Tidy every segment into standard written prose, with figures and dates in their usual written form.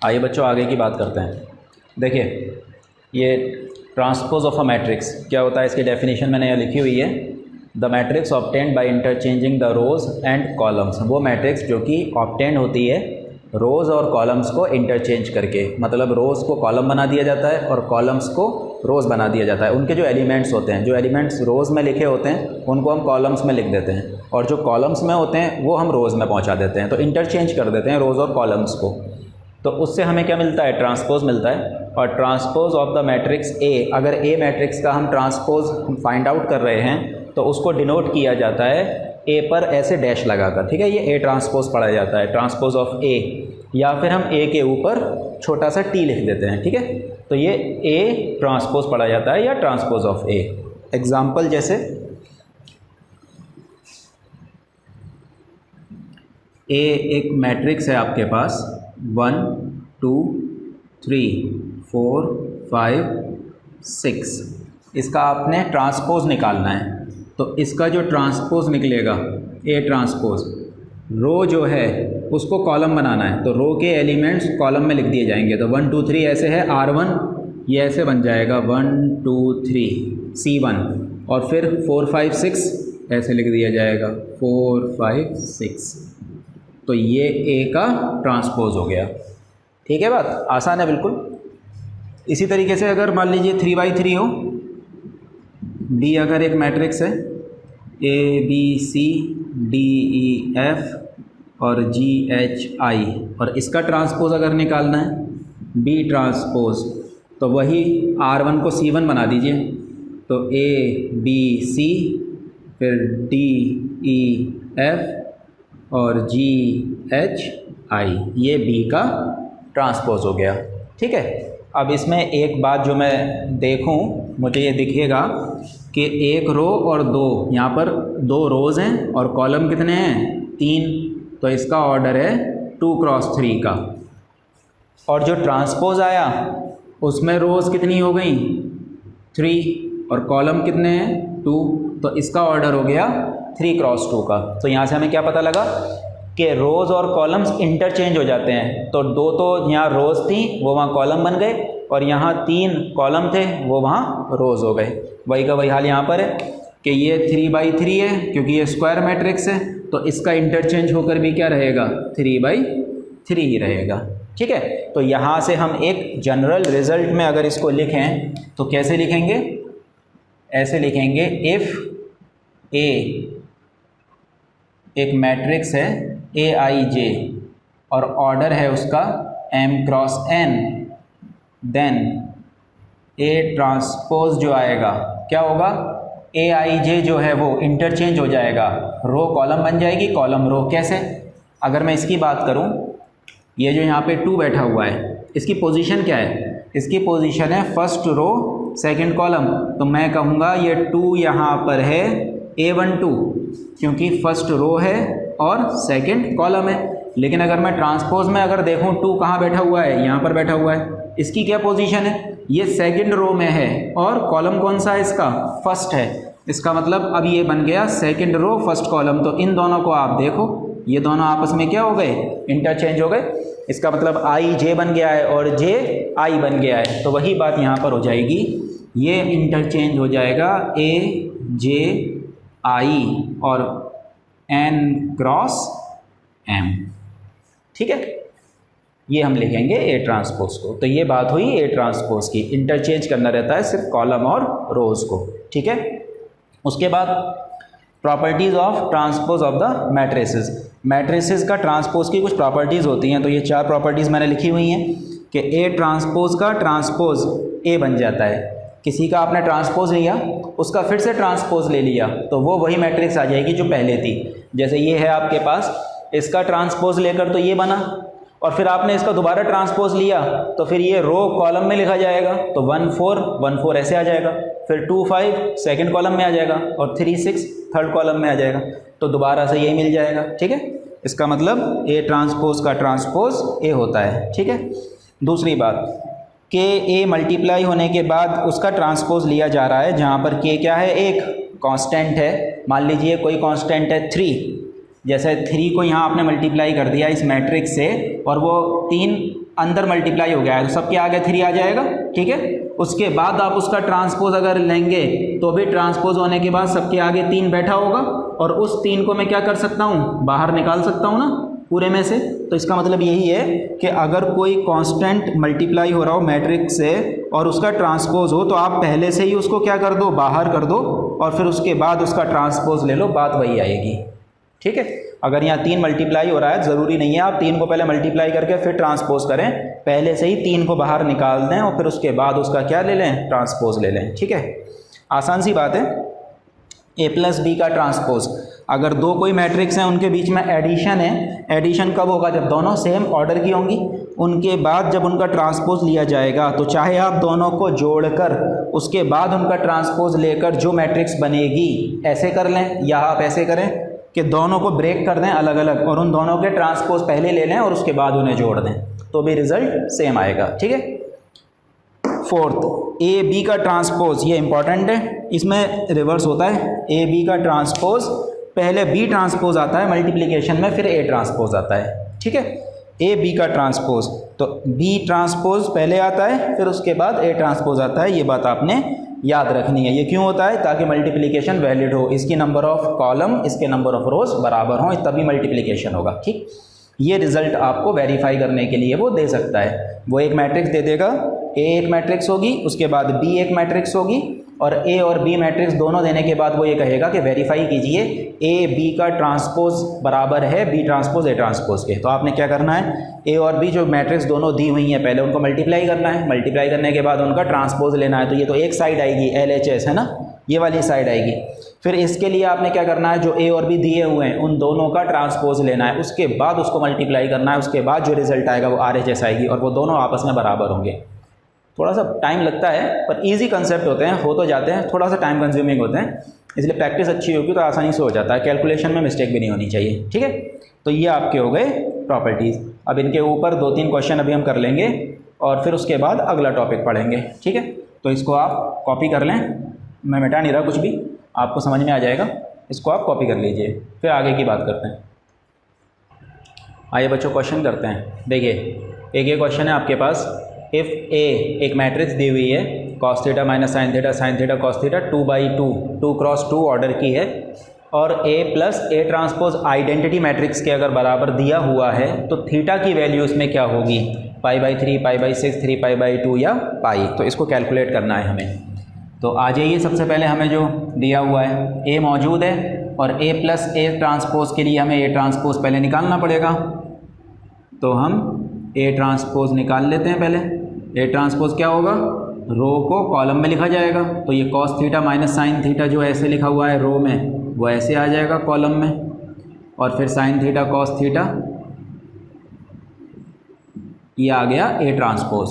आइए बच्चों आगे की बात करते हैं। देखिए ये ट्रांसपोज ऑफ अ मैट्रिक्स क्या होता है, इसकी डेफिनेशन मैंने यहाँ लिखी हुई है। The matrix obtained by interchanging the rows and columns, वो मैट्रिक्स जो कि ऑब्टेन्ड होती है रोज़ और कॉलम्स को इंटरचेंज करके, मतलब रोज़ को कॉलम बना दिया जाता है और कॉलम्स को रोज़ बना दिया जाता है। उनके जो एलिमेंट्स होते हैं, जो एलिमेंट्स रोज़ में लिखे होते हैं उनको हम कॉलम्स में लिख देते हैं, और जो कॉलम्स में होते हैं वो हम रोज़ में पहुंचा देते हैं। तो इंटरचेंज कर देते हैं रोज़ और कॉलम्स को। तो उससे हमें क्या मिलता है, ट्रांसपोज मिलता है। और transpose of the matrix A, अगर ए मैट्रिक्स का हम ट्रांसपोज फाइंड आउट कर रहे हैं तो उसको डिनोट किया जाता है ए पर ऐसे डैश लगाकर, ठीक है। ये ए ट्रांसपोज पढ़ा जाता है, ट्रांसपोज ऑफ ए, या फिर हम ए के ऊपर छोटा सा टी लिख देते हैं, ठीक है। तो ये ए ट्रांसपोज पढ़ा जाता है या ट्रांसपोज ऑफ ए। एग्जाम्पल जैसे ए एक मैट्रिक्स है आपके पास 1 2 3 4 5 6, इसका आपने ट्रांसपोज निकालना है। तो इसका जो ट्रांसपोज निकलेगा ए ट्रांसपोज, रो जो है उसको कॉलम बनाना है, तो रो के एलिमेंट्स कॉलम में लिख दिए जाएंगे। तो 1 2 3 ऐसे है, R1 ये ऐसे बन जाएगा 1 2 3 C1, और फिर 4 5 6 ऐसे लिख दिया जाएगा 4 5 6। तो ये ए का ट्रांसपोज हो गया, ठीक है। बात आसान है बिल्कुल। इसी तरीके से अगर मान लीजिए 3 बाई 3 हो, डी अगर एक मैट्रिक्स है ABC DEF और GHI, और इसका ट्रांसपोज अगर निकालना है B ट्रांसपोज, तो वही R1 को C1 बना दीजिए, तो ABC फिर DEF और GHI, ये B का ट्रांसपोज हो गया, ठीक है। अब इसमें एक बात जो मैं देखूं, मुझे ये दिखेगा कि एक रो और दो, यहाँ पर 2 रोज़ हैं और कॉलम कितने हैं 3, तो इसका ऑर्डर है 2 क्रॉस 3 का। और जो ट्रांसपोज आया उसमें रोज़ कितनी हो गई 3 और कॉलम कितने हैं 2, तो इसका ऑर्डर हो गया 3 क्रॉस 2 का। तो यहाँ से हमें क्या पता लगा कि रोज़ और कॉलम्स इंटरचेंज हो जाते हैं। तो 2 तो यहाँ रोज़ थी वो वहाँ कॉलम बन गए, और यहाँ 3 कॉलम थे वो वहाँ रोज़ हो गए। वही का वही हाल यहाँ पर है कि ये 3 बाई 3 है क्योंकि ये स्क्वायर मैट्रिक्स है, तो इसका इंटरचेंज होकर भी क्या रहेगा 3 बाई 3 ही रहेगा, ठीक है। तो यहाँ से हम एक जनरल रिजल्ट में अगर इसको लिखें तो कैसे लिखेंगे, ऐसे लिखेंगे, इफ़ ए एक मैट्रिक्स है AIJ और ऑर्डर है उसका M cross N, then A transpose जो आएगा क्या होगा, AIJ जो है वो इंटरचेंज हो जाएगा, रो कॉलम बन जाएगी, कॉलम रो। कैसे, अगर मैं इसकी बात करूं, ये जो यहाँ पे 2 बैठा हुआ है इसकी पोजीशन क्या है, इसकी पोजीशन है फर्स्ट रो सेकंड कॉलम, तो मैं कहूँगा ये 2 यहाँ पर है A12 क्योंकि फर्स्ट रो है और सेकंड कॉलम है। लेकिन अगर मैं ट्रांसपोज में अगर देखूं 2 कहाँ बैठा हुआ है, यहाँ पर बैठा हुआ है, इसकी क्या पोजीशन है, ये सेकंड रो में है और कॉलम कौन सा है इसका, फर्स्ट है। इसका मतलब अब ये बन गया सेकंड रो फर्स्ट कॉलम। तो इन दोनों को आप देखो, ये दोनों आपस में क्या हो गए, इंटरचेंज हो गए। इसका मतलब IJ बन गया है और JI बन गया है। तो वही बात यहाँ पर हो जाएगी, ये इंटरचेंज हो जाएगा AJI और N क्रॉस M, ठीक है। ये हम लिखेंगे A ट्रांसपोज को। तो ये बात हुई A ट्रांसपोज की, इंटरचेंज करना रहता है सिर्फ कॉलम और रोज़ को, ठीक है। उसके बाद properties of transpose of the matrices. Matrices का ट्रांसपोज की कुछ प्रॉपर्टीज़ होती हैं, तो ये 4 प्रॉपर्टीज़ मैंने लिखी हुई हैं कि A ट्रांसपोज का ट्रांसपोज A बन जाता है। किसी का आपने ट्रांसपोज लिया, उसका फिर से ट्रांसपोज ले लिया, तो वो वही मैट्रिक्स आ जाएगी जो पहले थी। जैसे ये है आपके पास, इसका ट्रांसपोज लेकर तो ये बना, और फिर आपने इसका दोबारा ट्रांसपोज लिया तो फिर ये रो कॉलम में लिखा जाएगा, तो 1 4 1 4 ऐसे आ जाएगा, फिर 2 5 सेकंड कॉलम में आ जाएगा, और 3 6 थर्ड कॉलम में आ जाएगा, तो दोबारा से ये मिल जाएगा, ठीक है। इसका मतलब A ट्रांसपोज का ट्रांसपोज A होता है, ठीक है। दूसरी बात कि A मल्टीप्लाई होने के बाद उसका ट्रांसपोज लिया जा रहा है, जहाँ पर K क्या है, एक कांस्टेंट है। मान लीजिए कोई कांस्टेंट है 3, जैसे 3 को यहाँ आपने मल्टीप्लाई कर दिया इस मैट्रिक्स से, और वो 3 अंदर मल्टीप्लाई हो गया है तो सबके आगे 3 आ जाएगा, ठीक है। उसके बाद आप उसका ट्रांसपोज अगर लेंगे तो भी ट्रांसपोज होने के बाद सबके आगे 3 बैठा होगा और उस 3 को मैं क्या कर सकता हूँ, बाहर निकाल सकता हूँ ना पूरे में से। तो इसका मतलब यही है कि अगर कोई कांस्टेंट मल्टीप्लाई हो रहा हो मैट्रिक्स से और उसका ट्रांसपोज हो तो आप पहले से ही उसको क्या कर दो, बाहर कर दो और फिर उसके बाद उसका ट्रांसपोज ले लो, बात वही आएगी, ठीक है। अगर यहाँ 3 मल्टीप्लाई हो रहा है, ज़रूरी नहीं है आप 3 को पहले मल्टीप्लाई करके फिर ट्रांसपोज करें, पहले से ही 3 को बाहर निकाल दें और फिर उसके बाद उसका क्या ले लें, ट्रांसपोज ले लें, ठीक है। आसान सी बात है। a प्लस बी का ट्रांसपोज, अगर दो कोई मैट्रिक्स हैं उनके बीच में एडिशन है, एडिशन कब होगा, जब दोनों सेम ऑर्डर की होंगी। उनके बाद जब उनका ट्रांसपोज लिया जाएगा तो चाहे आप दोनों को जोड़कर उसके बाद उनका ट्रांसपोज लेकर जो मैट्रिक्स बनेगी ऐसे कर लें, या आप ऐसे करें कि दोनों को ब्रेक कर दें अलग अलग और उन दोनों के ट्रांसपोज पहले ले लें और उसके बाद उन्हें जोड़ दें, तो भी रिजल्ट सेम आएगा, ठीक है। फोर्थ, ए बी का ट्रांसपोज, ये इंपॉर्टेंट है, इसमें रिवर्स होता है। ए बी का ट्रांसपोज, पहले बी ट्रांसपोज आता है मल्टीप्लिकेशन में, फिर ए ट्रांसपोज आता है, ठीक है। ए बी का ट्रांसपोज, तो बी ट्रांसपोज पहले आता है फिर उसके बाद ए ट्रांसपोज आता है, ये बात आपने याद रखनी है। ये क्यों होता है, ताकि मल्टीप्लिकेशन वैलिड हो, इसकी नंबर ऑफ कॉलम इसके नंबर ऑफ रोज बराबर हों, तभी मल्टीप्लिकेशन होगा, ठीक। ये रिजल्ट आपको वेरीफाई करने के लिए वो दे सकता है। वो एक मैट्रिक्स दे देगा, ए एक मैट्रिक्स होगी, उसके बाद बी एक मैट्रिक्स होगी, और ए और बी मैट्रिक्स दोनों देने के बाद वो ये कहेगा कि वेरीफाई कीजिए ए बी का ट्रांसपोज बराबर है बी ट्रांसपोज ए ट्रांसपोज के। तो आपने क्या करना है, ए और बी जो मैट्रिक्स दोनों दी हुई हैं पहले उनको मल्टीप्लाई करना है, मल्टीप्लाई करने के बाद उनका ट्रांसपोज लेना है। तो ये तो एक साइड आएगी LHS है ना, ये वाली साइड आएगी। फिर इसके लिए आपने क्या करना है, जो ए और बी दिए हुए हैं उन दोनों का ट्रांसपोज लेना है, उसके बाद उसको मल्टीप्लाई करना है, उसके बाद जो रिजल्ट आएगा वो RHS आएगी और वो दोनों आपस में बराबर होंगे। थोड़ा सा टाइम लगता है पर इजी कंसेप्ट होते हैं, हो तो जाते हैं, थोड़ा सा टाइम कंज्यूमिंग होते हैं, इसलिए प्रैक्टिस अच्छी होगी तो आसानी से हो जाता है, कैलकुलेशन में मिस्टेक भी नहीं होनी चाहिए, ठीक है। तो ये आपके हो गए प्रॉपर्टीज़। अब इनके ऊपर 2-3 क्वेश्चन अभी हम कर लेंगे और फिर उसके बाद अगला टॉपिक पढ़ेंगे, ठीक है। तो इसको आप कॉपी कर लें, मैं मिटा नहीं रहा कुछ भी, आपको समझ में आ जाएगा, इसको आप कॉपी कर लीजिए, फिर आगे की बात करते हैं। आइए बच्चों क्वेश्चन करते हैं। देखिए एक ये क्वेश्चन है आपके पास, इफ़ ए एक मैट्रिक्स दी हुई है cos theta minus sine theta cos theta 2/2 2 cross 2 order की है, और a plus A transpose identity matrix के अगर बराबर दिया हुआ है तो थीटा की वैल्यू इसमें क्या होगी, π/3 π/6 3π/2 या पाई। तो इसको कैलकुलेट करना है हमें। तो आ जाइए, सबसे पहले हमें जो दिया हुआ है a मौजूद है और a प्लस ए ट्रांसपोज के लिए हमें a ट्रांसपोज पहले निकालना पड़ेगा। तो हम ए ट्रांसपोज निकाल लेते हैं पहले। ए ट्रांसपोज क्या होगा, रो को कॉलम में लिखा जाएगा, तो ये cos theta minus sine theta जो ऐसे लिखा हुआ है रो में वो ऐसे आ जाएगा कॉलम में, और फिर साइन थीटा cos थीटा, ये आ गया ए ट्रांसपोज।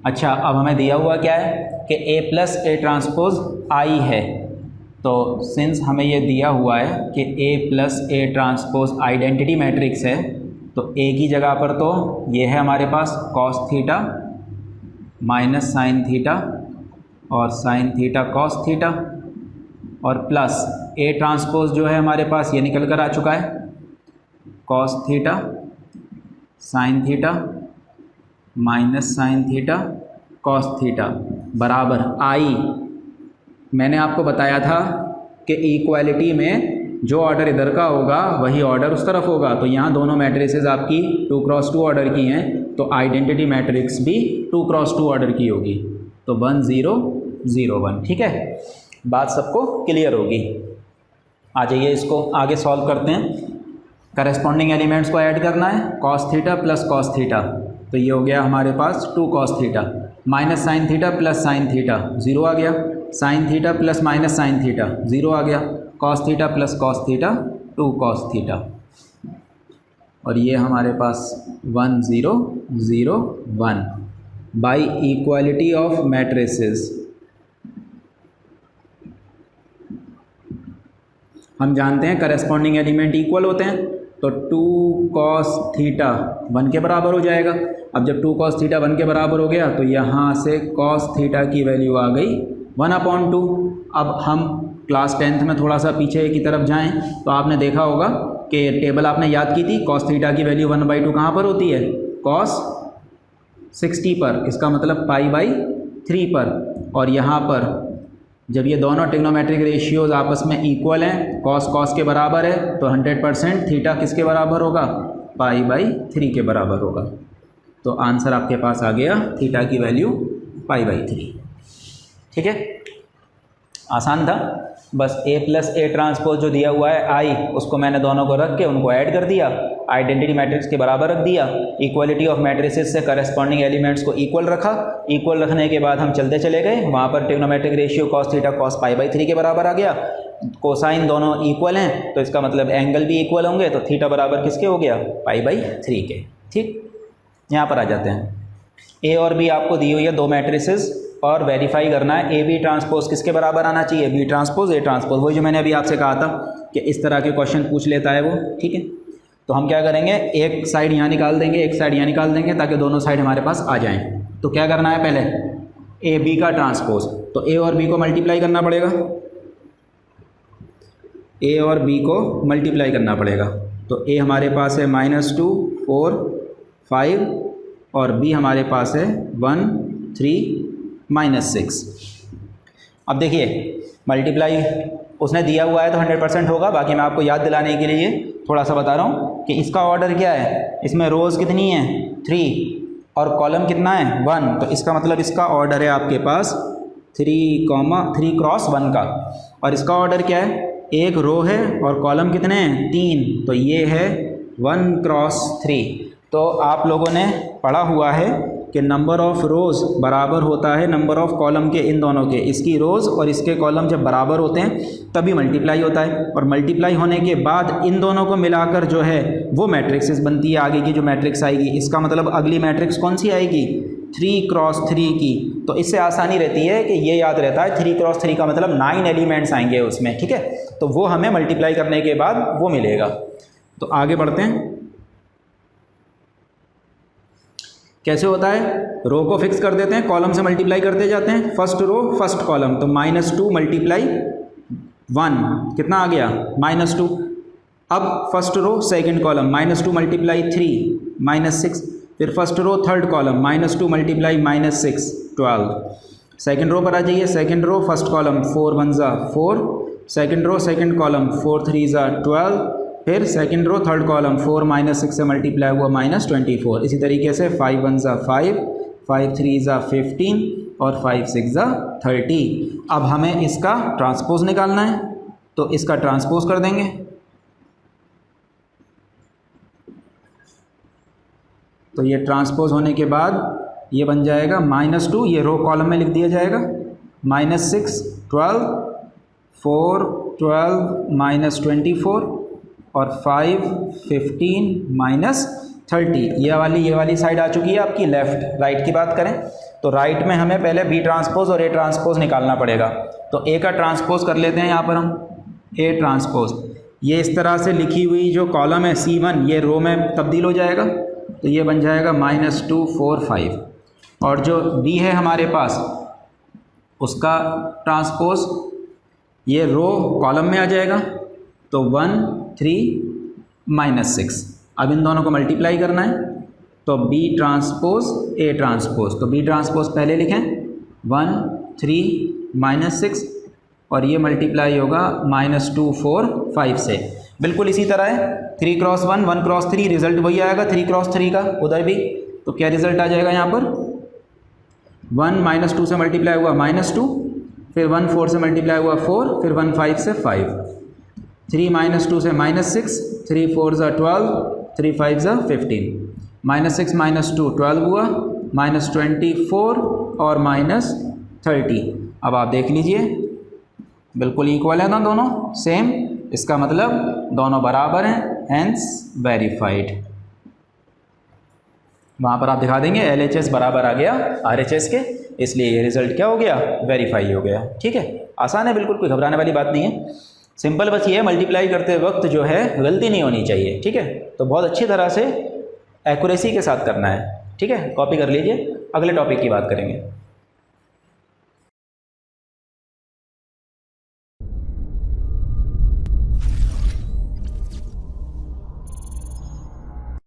अच्छा, अब हमें दिया हुआ क्या है कि ए प्लस ए ट्रांसपोज आई है, तो सिंस हमें ये दिया हुआ है कि A plus A transpose identity matrix है, तो ए की जगह पर तो ये है हमारे पास cos theta minus sine theta और साइन थीटा cos थीटा, और प्लस ए ट्रांसपोज जो है हमारे पास ये निकल कर आ चुका है cos theta sine theta minus sine theta cos theta बराबर आई। मैंने आपको बताया था कि इक्वालिटी में जो ऑर्डर इधर का होगा वही ऑर्डर उस तरफ होगा, तो यहाँ दोनों मैट्रिसेस आपकी 2 क्रॉस 2 ऑर्डर की हैं, तो आइडेंटिटी मैट्रिक्स भी 2 क्रॉस 2 ऑर्डर की होगी, तो 1 0 0 1, ठीक है। बात सबको क्लियर होगी। आ जाइए इसको आगे सॉल्व करते हैं। करस्पॉन्डिंग एलिमेंट्स को ऐड करना है, cos theta plus cos theta, तो ये हो गया हमारे पास 2 cos theta, minus sine theta plus sine theta 0 आ गया, sine theta plus minus sine theta 0 आ गया, cos theta plus cos theta 2 cos theta, और ये हमारे पास 1 0 0 1 बाई इक्वालिटी ऑफ मैट्रिसेस। हम जानते हैं करस्पॉन्डिंग एलिमेंट इक्वल होते हैं, तो 2 cos थीटा 1 के बराबर हो जाएगा। अब जब 2 cos थीटा 1 के बराबर हो गया तो यहाँ से cos थीटा की वैल्यू आ गई 1/2। अब हम क्लास 10th में थोड़ा सा पीछे की तरफ जाएं तो आपने देखा होगा कि टेबल आपने याद की थी, cos थीटा की वैल्यू 1/2 कहाँ पर होती है, cos 60 पर, इसका मतलब π/3 पर। और यहाँ पर जब ये दोनों ट्रिग्नोमेट्रिक रेशियोज आपस में इक्वल हैं, कॉस कॉस के बराबर है, तो 100% थीटा किसके बराबर होगा, π/3 के बराबर होगा। तो आंसर आपके पास आ गया थीटा की वैल्यू π/3। ठीक है, आसान था। बस A+A जो दिया हुआ है आई, उसको मैंने दोनों को रख के उनको ऐड कर दिया, आइडेंटिटी मैट्रिक्स के बराबर रख दिया, इक्वलिटी ऑफ मैट्रिसेस से करस्पॉन्डिंग एलिमेंट्स को इक्वल रखा। इक्वल रखने के बाद हम चलते चले गए, वहाँ पर trigonometric ratio cos theta cos π/3 के बराबर आ गया। कोसाइन दोनों इक्वल हैं, तो इसका मतलब एंगल भी इक्वल होंगे, तो थीटा बराबर किसके हो गया, π/3 के। ठीक, यहाँ पर आ जाते हैं। ए और बी आपको दी हुई है दो मैट्रिसेस, और वेरीफाई करना है AB किसके बराबर आना चाहिए, B ट्रांसपोज A ट्रांसपोज। वही जो मैंने अभी आपसे कहा था कि इस तरह के क्वेश्चन पूछ लेता है वो। ठीक है, तो हम क्या करेंगे, एक साइड यहाँ निकाल देंगे, एक साइड यहाँ निकाल देंगे, ताकि दोनों साइड हमारे पास आ जाएं। तो क्या करना है, पहले AB का ट्रांसपोज, तो A और B को मल्टीप्लाई करना पड़ेगा, A और B को मल्टीप्लाई करना पड़ेगा। तो A हमारे पास है -2 4 5 और B हमारे पास है 1 3 -6। अब देखिए मल्टीप्लाई उसने दिया हुआ है तो 100% होगा। बाकी मैं आपको याद दिलाने के लिए थोड़ा सा बता रहा हूँ कि इसका ऑर्डर क्या है, इसमें रोज़ कितनी है 3 और कॉलम कितना है 1, तो इसका मतलब इसका ऑर्डर है आपके पास 3 क्रॉस 1 का। और इसका ऑर्डर क्या है, एक रो है और कॉलम कितने हैं 3, तो ये है 1 क्रॉस 3। तो आप लोगों ने पढ़ा हुआ है कि नंबर ऑफ़ रोज़ बराबर होता है नंबर ऑफ़ कॉलम के, इन दोनों के, इसकी रोज़ और इसके कॉलम जब बराबर होते हैं तभी मल्टीप्लाई होता है। और मल्टीप्लाई होने के बाद इन दोनों को मिलाकर जो है वो मैट्रिक्स बनती है, आगे की जो मैट्रिक्स आएगी। इसका मतलब अगली मैट्रिक्स कौन सी आएगी, 3 क्रॉस 3 की। तो इससे आसानी रहती है कि ये याद रहता है 3 क्रॉस 3 का मतलब 9 एलिमेंट्स आएंगे उसमें। ठीक है, तो वो हमें मल्टीप्लाई करने के बाद वो मिलेगा। तो आगे बढ़ते हैं, कैसे होता है, रो को फिक्स कर देते हैं, कॉलम से मल्टीप्लाई करते जाते हैं, फर्स्ट रो फर्स्ट कॉलम, तो -2 मल्टीप्लाई 1 कितना आ गया -2। अब first row second column -2 multiply 3 -6, फिर first row third column -2 multiply -6 12। Second row पर आ जाइए, second row first column 4 1 4, second row second column 4 3 12, फिर सेकंड रो थर्ड कॉलम 4 -6 से मल्टीप्लाई हुआ -24। इसी तरीके से 5 1 5, 5 3 15 और 5 6 30। अब हमें इसका ट्रांसपोज निकालना है, तो इसका ट्रांसपोज कर देंगे। तो ये ट्रांसपोज होने के बाद ये बन जाएगा -2, ये रो कॉलम में लिख दिया जाएगा, -6 12 4 12 -24 और 5 15 -30। ये वाली साइड आ चुकी है आपकी लेफ़्ट। राइट की बात करें तो राइट में हमें पहले B ट्रांसपोज और A ट्रांसपोज निकालना पड़ेगा। तो A का ट्रांसपोज कर लेते हैं यहाँ पर हम, A ट्रांसपोज। ये इस तरह से लिखी हुई जो कॉलम है C1 ये रो में तब्दील हो जाएगा, तो ये बन जाएगा -2 4 5। और जो B है हमारे पास उसका ट्रांसपोज ये रो कॉलम में आ जाएगा, तो 1 3 -6। अब इन दोनों को मल्टीप्लाई करना है, तो B ट्रांसपोज A ट्रांसपोज। तो B ट्रांसपोज पहले लिखें 1 3 -6 और ये मल्टीप्लाई होगा -2 4 5 से। बिल्कुल इसी तरह है 3 क्रॉस 1 1 क्रॉस 3, रिजल्ट वही आएगा 3 क्रॉस 3 का उधर भी। तो क्या रिजल्ट आ जाएगा यहाँ पर, 1 -2 से मल्टीप्लाई हुआ -2, फिर 1 4 से मल्टीप्लाई हुआ 4, फिर 1 5 से 5, 3 -2 से -6, 3 4 12, 3 5 15, -6 -2 12 हुआ, -24 और -30। अब आप देख लीजिए बिल्कुल इक्वल है ना दोनों, सेम। इसका मतलब दोनों बराबर हैं, हेंस वेरीफाइड। वहाँ पर आप दिखा देंगे LHS बराबर आ गया RHS के, इसलिए ये रिज़ल्ट क्या हो गया, वेरीफाई हो गया। ठीक है, आसान है बिल्कुल, कोई घबराने वाली बात नहीं है। सिंपल बस ये है मल्टीप्लाई करते वक्त जो है गलती नहीं होनी चाहिए। ठीक है, तो बहुत अच्छी तरह से एक्यूरेसी के साथ करना है। ठीक है, कॉपी कर लीजिए, अगले टॉपिक की बात करेंगे।